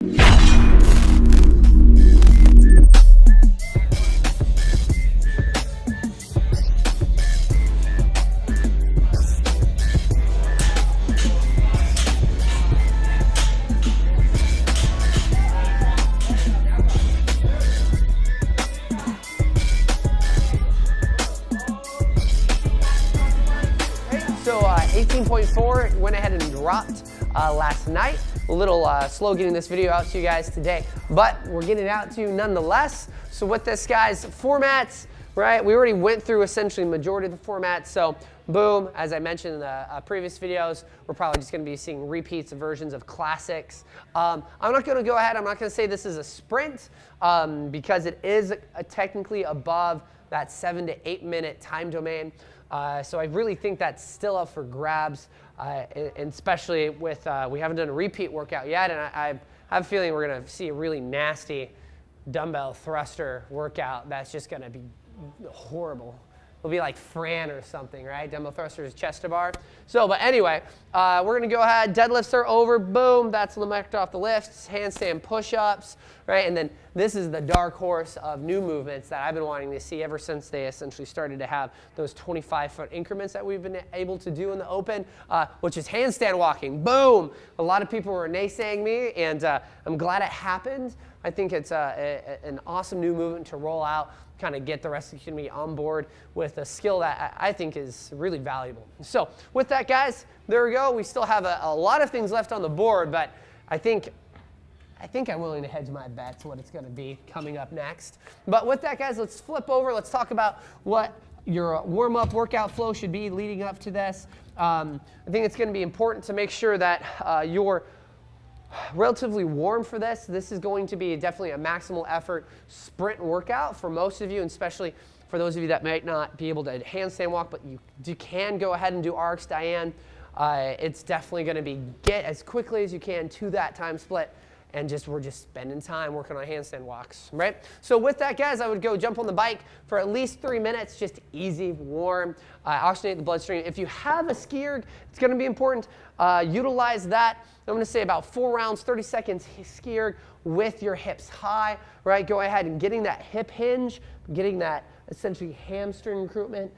So 18.4 went ahead and dropped last night. A little slow getting this video out to you guys today, but we're getting it out to you nonetheless. So with this, guys, formats, right? We already went through essentially the majority of the formats. So boom, as I mentioned in the previous videos, we're probably just going to be seeing repeats of versions of classics. I'm not going to go ahead, I'm not going to say this is a sprint because it is technically above that 7 to 8 minute time domain. So I really think that's still up for grabs, and especially with, we haven't done a repeat workout yet, and I have a feeling we're going to see a really nasty dumbbell thruster workout that's just going to be horrible. It'll be like Fran or something, right? Dumbbell thrusters, chest to bar. So, but anyway, we're going to go ahead. Deadlifts are over. Boom. That's marked off the lifts. Handstand push-ups, right? And then this is the dark horse of new movements that I've been wanting to see ever since they essentially started to have those 25-foot increments that we've been able to do in the open, which is handstand walking. Boom. A lot of people were naysaying me, and I'm glad it happened. I think it's an awesome new movement to roll out, kind of get the rest of the community on board with a skill that I think is really valuable. So with that, guys, there we go. We still have a lot of things left on the board, but I think I'm willing to hedge my bets what it's going to be coming up next. But with that, guys, let's flip over. Let's talk about what your warm-up workout flow should be leading up to this. I think it's going to be important to make sure that you're relatively warm for this. This is going to be definitely a maximal effort sprint workout for most of you, and especially for those of you that might not be able to handstand walk, but you can go ahead and do RX Diane. It's definitely going to be get as quickly as you can to that time split, and we're just spending time working on handstand walks, right? So with that, guys, I would go jump on the bike for at least 3 minutes, just easy, warm, oxygenate the bloodstream. If you have a ski erg, it's going to be important. Utilize that. I'm going to say about 4 rounds, 30 seconds ski erg with your hips high, right? Go ahead and getting that hip hinge, getting that essentially hamstring recruitment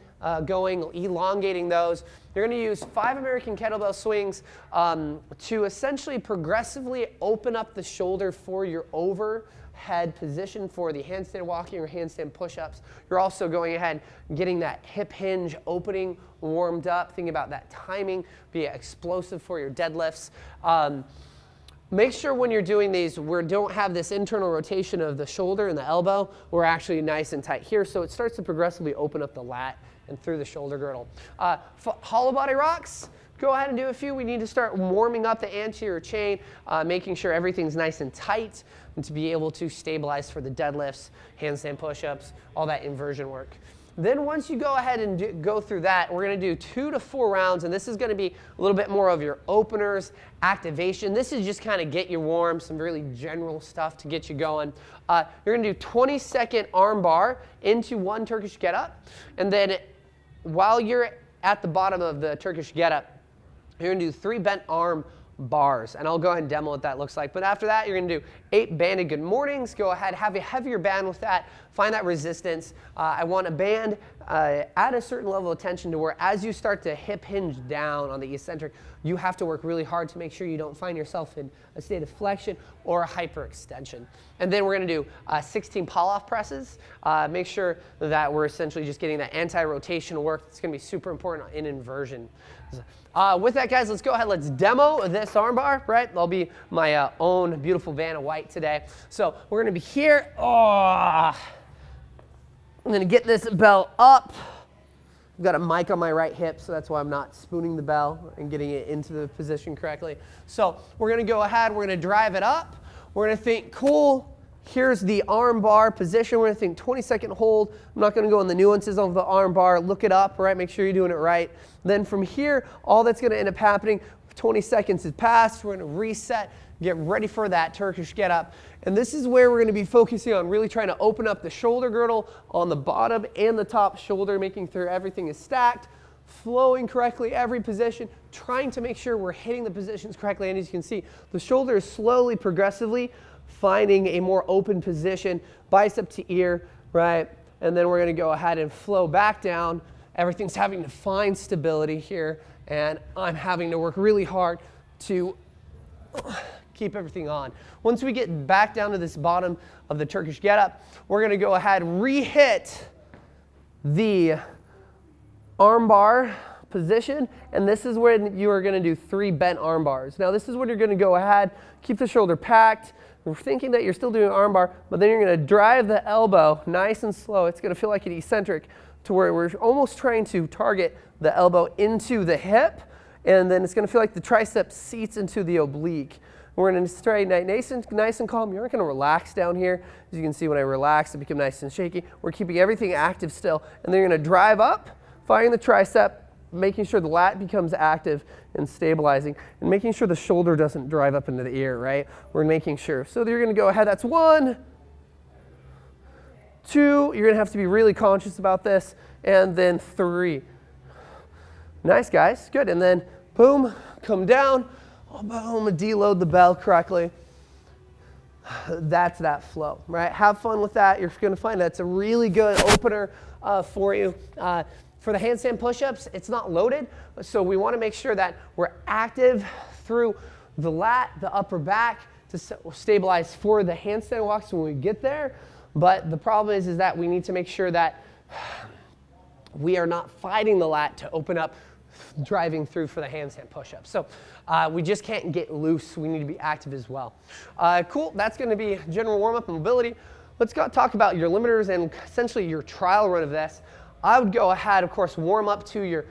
going, elongating those. You're going to use 5 American kettlebell swings to essentially progressively open up the shoulder for your overhead position for the handstand walking or handstand push-ups. You're also going ahead and getting that hip hinge opening warmed up. Think about that timing, be explosive for your deadlifts. Make sure when you're doing these, we don't have this internal rotation of the shoulder and the elbow. We're actually nice and tight here, so it starts to progressively open up the lat and through the shoulder girdle. Hollow body rocks, go ahead and do a few. We need to start warming up the anterior chain, making sure everything's nice and tight, and to be able to stabilize for the deadlifts, handstand push-ups, all that inversion work. Then once you go ahead and go through that, we're going to do 2 to 4 rounds, and this is going to be a little bit more of your openers, activation. This is just kind of get you warm, some really general stuff to get you going. You're going to do 20-second arm bar into 1 Turkish get-up, and then while you're at the bottom of the Turkish get-up, you're going to do 3 bent arm bars, and I'll go ahead and demo what that looks like. But after that, you're going to do 8 banded good mornings. Go ahead, have a heavier band with that. Find that resistance. I want a band at a certain level of tension to where as you start to hip hinge down on the eccentric, you have to work really hard to make sure you don't find yourself in a state of flexion or a hyperextension. And then we're going to do 16 pull-off presses. Make sure that we're essentially just getting that anti-rotational work. It's going to be super important in inversion. With that, guys, let's go ahead. Let's demo this armbar, right? That'll be my own beautiful Vanna White today. So we're going to be here. I'm going to get this bell up. I've got a mic on my right hip, so that's why I'm not spooning the bell and getting it into the position correctly. So we're going to go ahead. We're going to drive it up. We're going to think, cool. Here's the arm bar position. We're going to think 20-second hold. I'm not going to go in the nuances of the arm bar. Look it up, right? Make sure you're doing it right. Then from here, all that's going to end up happening, 20 seconds has passed. We're going to reset, get ready for that Turkish get up. And this is where we're going to be focusing on really trying to open up the shoulder girdle on the bottom and the top shoulder, making sure everything is stacked. flowing correctly, every position, trying to make sure we're hitting the positions correctly. And as you can see, the shoulder is slowly, progressively finding a more open position, bicep to ear, right? And then we're going to go ahead and flow back down. Everything's having to find stability here, and I'm having to work really hard to keep everything on. Once we get back down to this bottom of the Turkish get-up, we're going to go ahead and re-hit the arm bar position, and this is where you are going to do 3 bent arm bars. Now this is when you're going to go ahead, keep the shoulder packed. We're thinking that you're still doing arm bar, but then you're going to drive the elbow nice and slow. It's going to feel like an eccentric to where we're almost trying to target the elbow into the hip, and then it's going to feel like the tricep seats into the oblique. We're going to stay nice and calm. You're not going to relax down here. As you can see, when I relax, I become nice and shaky. We're keeping everything active still, and then you're going to drive up, firing the tricep, making sure the lat becomes active and stabilizing, and making sure the shoulder doesn't drive up into the ear, right? We're making sure. So you're going to go ahead. That's 1, 2. You're going to have to be really conscious about this. And then 3. Nice, guys. Good. And then boom, come down. Oh, boom, deload the bell correctly. That's that flow, right? Have fun with that. You're going to find that's a really good opener for you. For the handstand push-ups, it's not loaded, so we want to make sure that we're active through the lat, the upper back, to stabilize for the handstand walks when we get there. But the problem is that we need to make sure that we are not fighting the lat to open up, driving through for the handstand push-ups. So we just can't get loose. We need to be active as well. Cool. That's going to be general warm-up and mobility. Let's talk about your limiters and essentially your trial run of this. I would go ahead, of course, warm up to your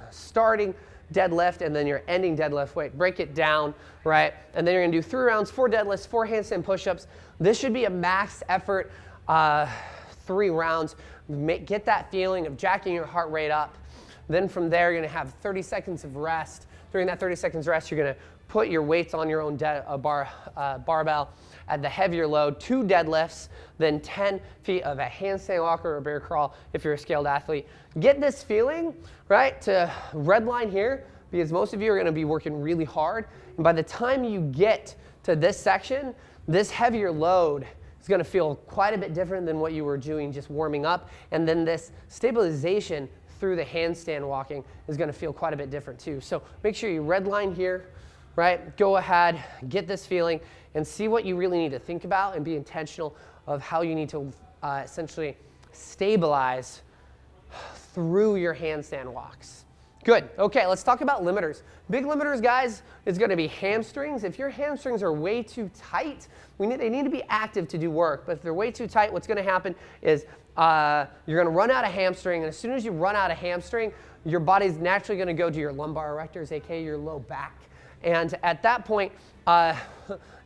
starting deadlift and then your ending deadlift weight. Break it down, right? And then you're going to do 3 rounds, 4 deadlifts, 4 handstand push-ups. This should be a max effort 3 rounds. Get that feeling of jacking your heart rate up. Then from there, you're going to have 30 seconds of rest. During that 30 seconds rest, you're going to put your weights on your own barbell at the heavier load, 2 deadlifts, then 10 feet of a handstand walk or a bear crawl if you're a scaled athlete. Get this feeling, right, to red line here, because most of you are going to be working really hard. And by the time you get to this section, this heavier load is going to feel quite a bit different than what you were doing just warming up. And then this stabilization through the handstand walking is going to feel quite a bit different too. So make sure you red line here, right? Go ahead, get this feeling, and see what you really need to think about and be intentional of how you need to essentially stabilize through your handstand walks. Good. Okay, let's talk about limiters. Big limiters, guys, is going to be hamstrings. If your hamstrings are way too tight, they need to be active to do work. But if they're way too tight, what's going to happen is you're going to run out of hamstring. And as soon as you run out of hamstring, your body's naturally going to go to your lumbar erectors, aka your low back. And at that point,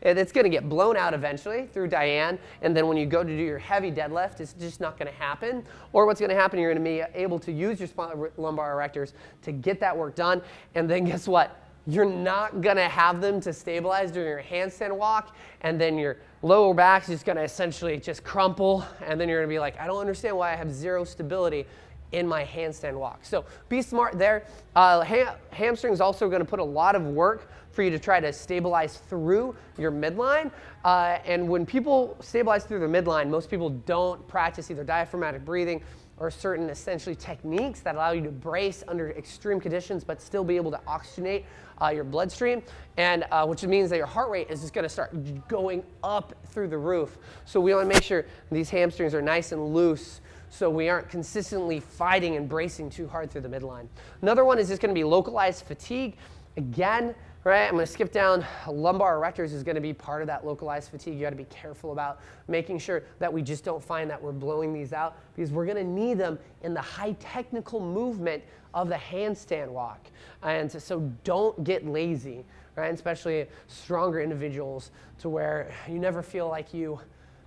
it's going to get blown out eventually through Diane. And then when you go to do your heavy deadlift, it's just not going to happen. Or what's going to happen, you're going to be able to use your lumbar erectors to get that work done. And then guess what? You're not going to have them to stabilize during your handstand walk. And then your lower back's just going to essentially just crumple. And then you're going to be like, I don't understand why I have 0 stability in my handstand walk. So be smart there. Hamstring is also going to put a lot of work for you to try to stabilize through your midline. And when people stabilize through their midline, most people don't practice either diaphragmatic breathing or certain essentially techniques that allow you to brace under extreme conditions but still be able to oxygenate your bloodstream, and which means that your heart rate is just going to start going up through the roof. So we want to make sure these hamstrings are nice and loose, so we aren't consistently fighting and bracing too hard through the midline. Another one is just going to be localized fatigue. Again, right, I'm going to skip down. Lumbar erectors is going to be part of that localized fatigue. You got to be careful about making sure that we just don't find that we're blowing these out, because we're going to need them in the high technical movement of the handstand walk. And so don't get lazy, right? Especially stronger individuals, to where you never feel like you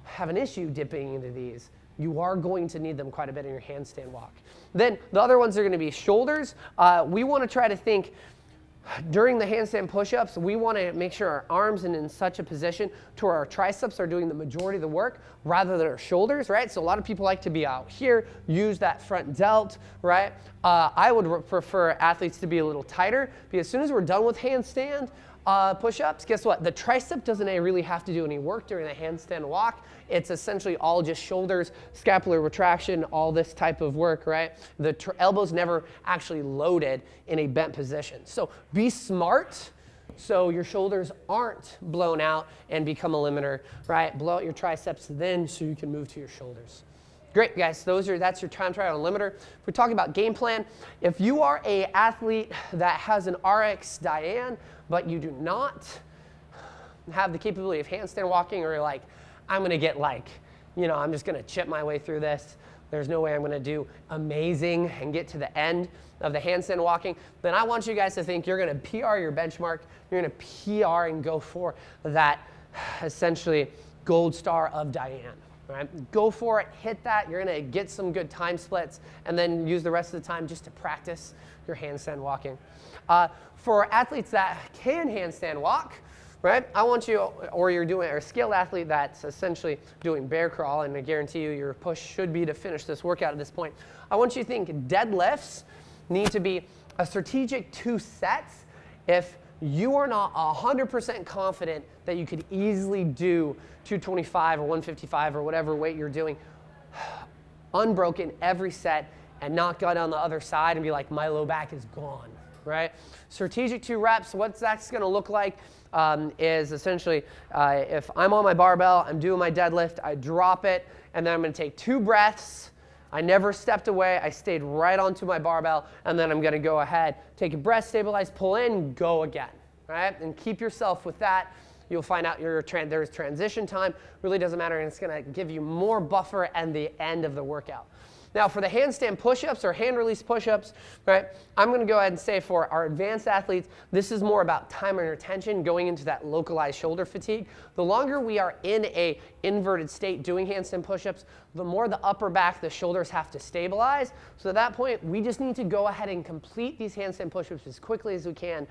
have an issue dipping into these. You are going to need them quite a bit in your handstand walk. Then the other ones are going to be shoulders. We want to try to think During the handstand push-ups, we want to make sure our arms are in such a position to where our triceps are doing the majority of the work rather than our shoulders, right? So a lot of people like to be out here, use that front delt, right? I would prefer athletes to be a little tighter, because as soon as we're done with handstand push-ups, guess what? The tricep doesn't really have to do any work during the handstand walk. It's essentially all just shoulders, scapular retraction, all this type of work, right? The elbow's never actually loaded in a bent position. So be smart so your shoulders aren't blown out and become a limiter, right? Blow out your triceps then so you can move to your shoulders. Great, guys. That's your time trial and limiter. If we're talking about game plan, if you are an athlete that has an RX Diane, but you do not have the capability of handstand walking, or you're like, I'm going to get I'm just going to chip my way through this. There's no way I'm going to do amazing and get to the end of the handstand walking. Then I want you guys to think you're going to PR your benchmark. You're going to PR and go for that essentially gold star of Diane. Right? Go for it, hit that. You're going to get some good time splits, and then use the rest of the time just to practice your handstand walking. For athletes that can handstand walk, right? I want you, or a skilled athlete that's essentially doing bear crawl, and I guarantee you your push should be to finish this workout at this point. I want you to think deadlifts need to be a strategic 2 sets if you are not 100% confident that you could easily do 225 or 155 or whatever weight you're doing unbroken every set and not go down the other side and be like, my low back is gone, right? Strategic 2 reps, what that's going to look like is essentially if I'm on my barbell, I'm doing my deadlift, I drop it, and then I'm going to take 2 breaths. I never stepped away. I stayed right onto my barbell, and then I'm going to go ahead, take a breath, stabilize, pull in, go again, right? And keep yourself with that. You'll find out there's transition time. Really doesn't matter, and it's going to give you more buffer at the end of the workout. Now, for the handstand push-ups or hand release push-ups, right, I'm going to go ahead and say for our advanced athletes, this is more about time and retention, going into that localized shoulder fatigue. The longer we are in a inverted state doing handstand push-ups, the more the upper back, the shoulders have to stabilize. So at that point, we just need to go ahead and complete these handstand push-ups as quickly as we can.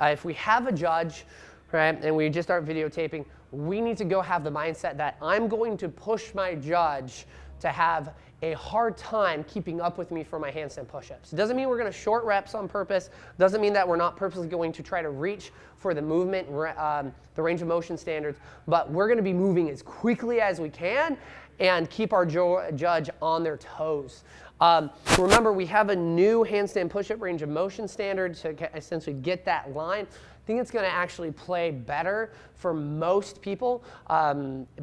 If we have a judge, right, and we just start videotaping, we need to go have the mindset that I'm going to push my judge to have a hard time keeping up with me for my handstand push-ups. It doesn't mean we're going to short reps on purpose. Doesn't mean that we're not purposely going to try to reach for the movement, the range of motion standards, but we're going to be moving as quickly as we can and keep our judge on their toes. Remember, we have a new handstand push-up range of motion standard to essentially get that line. I think it's going to actually play better for most people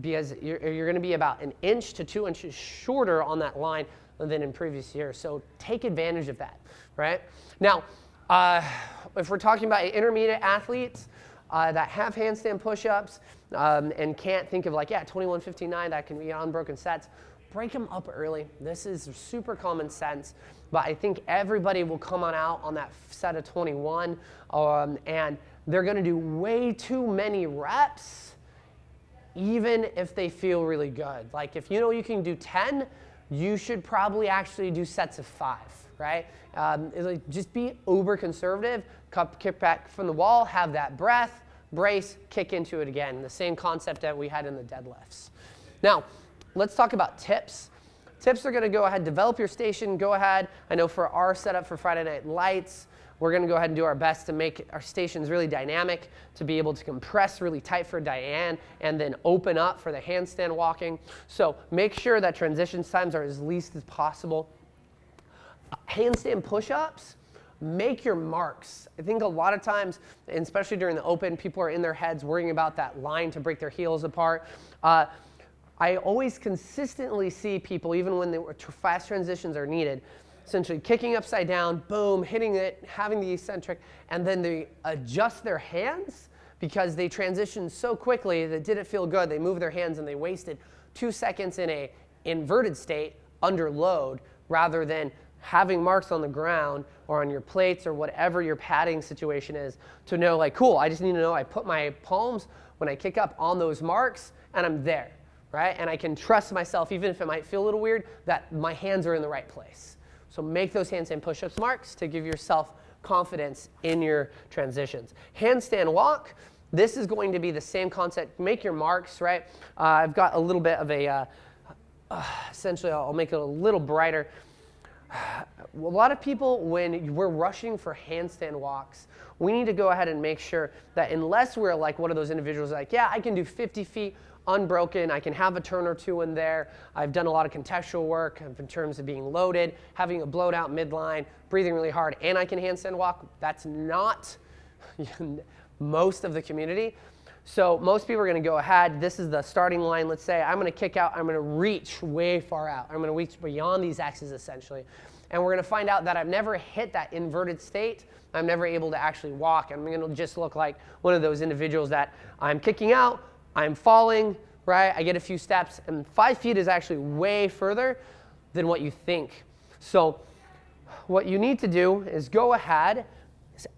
because you're going to be about 1 inch to 2 inches shorter on that line than in previous years. So take advantage of that, right? Now, if we're talking about intermediate athletes that have handstand push-ups and can't think of 2159, that can be unbroken sets, break them up early. This is super common sense, but I think everybody will come on out on that set of 21 and they're going to do way too many reps even if they feel really good. Like if you know you can do 10, you should probably actually do sets of 5, right? Just be uber conservative, kick back from the wall, have that breath, brace, kick into it again. The same concept that we had in the deadlifts. Now, let's talk about tips. Tips are going to go ahead, develop your station, go ahead. I know for our setup for Friday Night Lights, we're going to go ahead and do our best to make our stations really dynamic, to be able to compress really tight for Diane and then open up for the handstand walking. So make sure that transition times are as least as possible. Handstand push-ups, make your marks. I think a lot of times, and especially during the open, people are in their heads worrying about that line to break their heels apart. I always consistently see people, even when fast transitions are needed, essentially kicking upside down, boom, hitting it, having the eccentric, and then they adjust their hands because they transitioned so quickly that it didn't feel good. They moved their hands and they wasted 2 seconds in a inverted state under load rather than having marks on the ground or on your plates or whatever your padding situation is to know like, cool, I just need to know I put my palms when I kick up on those marks and I'm there, right? And I can trust myself, even if it might feel a little weird, that my hands are in the right place. So make those handstand push-ups marks to give yourself confidence in your transitions. Handstand walk, this is going to be the same concept. Make your marks, right? I've got a little bit of a, essentially I'll make it a little brighter. A lot of people, when we're rushing for handstand walks, we need to go ahead and make sure that unless we're like one of those individuals like, yeah, I can do 50 feet unbroken, I can have a turn or two in there, I've done a lot of contextual work in terms of being loaded, having a blowed out midline, breathing really hard, and I can handstand walk. That's not most of the community. So most people are going to go ahead, this is the starting line, let's say, I'm going to kick out, I'm going to reach way far out. I'm going to reach beyond these X's essentially. And we're going to find out that I've never hit that inverted state. I'm never able to actually walk. I'm going to just look like one of those individuals that I'm kicking out, I'm falling, right? I get a few steps, and 5 feet is actually way further than what you think. So what you need to do is go ahead,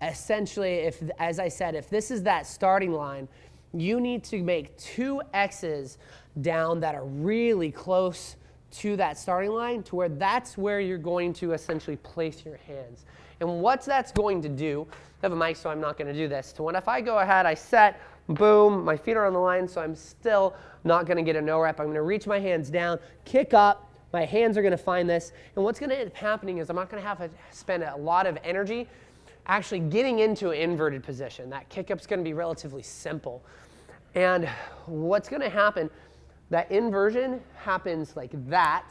essentially, as I said, if this is that starting line, you need to make 2 X's down that are really close to that starting line, to where that's where you're going to essentially place your hands. And what that's going to do, I have a mic so I'm not going to do this, so if I go ahead, I set, boom, my feet are on the line, so I'm still not going to get a no rep. I'm going to reach my hands down, kick up, my hands are going to find this, and what's going to end up happening is I'm not going to have to spend a lot of energy actually getting into an inverted position. That kick up's going to be relatively simple. And what's going to happen, that inversion happens like that,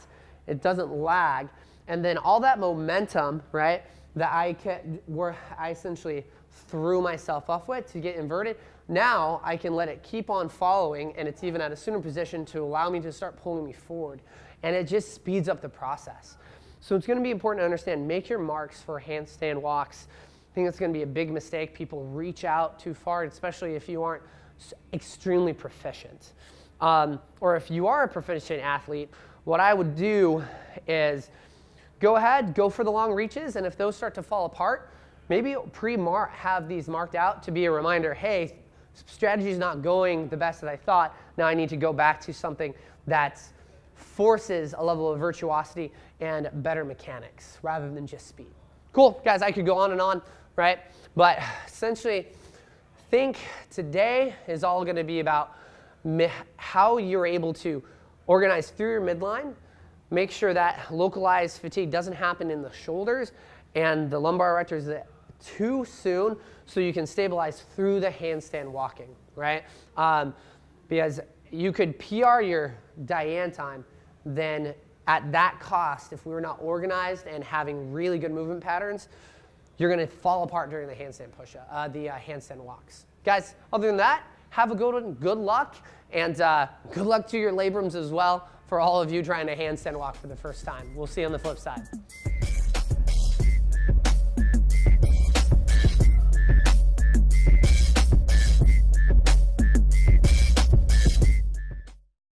it doesn't lag, and then all that momentum, right, that where I essentially threw myself off with to get inverted, now I can let it keep on following, and it's even at a sooner position to allow me to start pulling me forward. And it just speeds up the process. So it's going to be important to understand, make your marks for handstand walks. I think that's going to be a big mistake. People reach out too far, especially if you aren't extremely proficient. Or if you are a proficient athlete, what I would do is go ahead, go for the long reaches, and if those start to fall apart, maybe have these marked out to be a reminder, hey, strategy is not going the best that I thought. Now I need to go back to something that forces a level of virtuosity and better mechanics rather than just speed. Cool, guys, I could go on and on, right? But essentially, I think today is all going to be about how you're able to organize through your midline, make sure that localized fatigue doesn't happen in the shoulders and the lumbar erectors too soon, so you can stabilize through the handstand walking, right? Because you could PR your Diane time, then at that cost, if we were not organized and having really good movement patterns, you're going to fall apart during the handstand push-up, the handstand walks. Guys, other than that, have a good one, good luck, and good luck to your labrums as well for all of you trying to handstand walk for the first time. We'll see you on the flip side.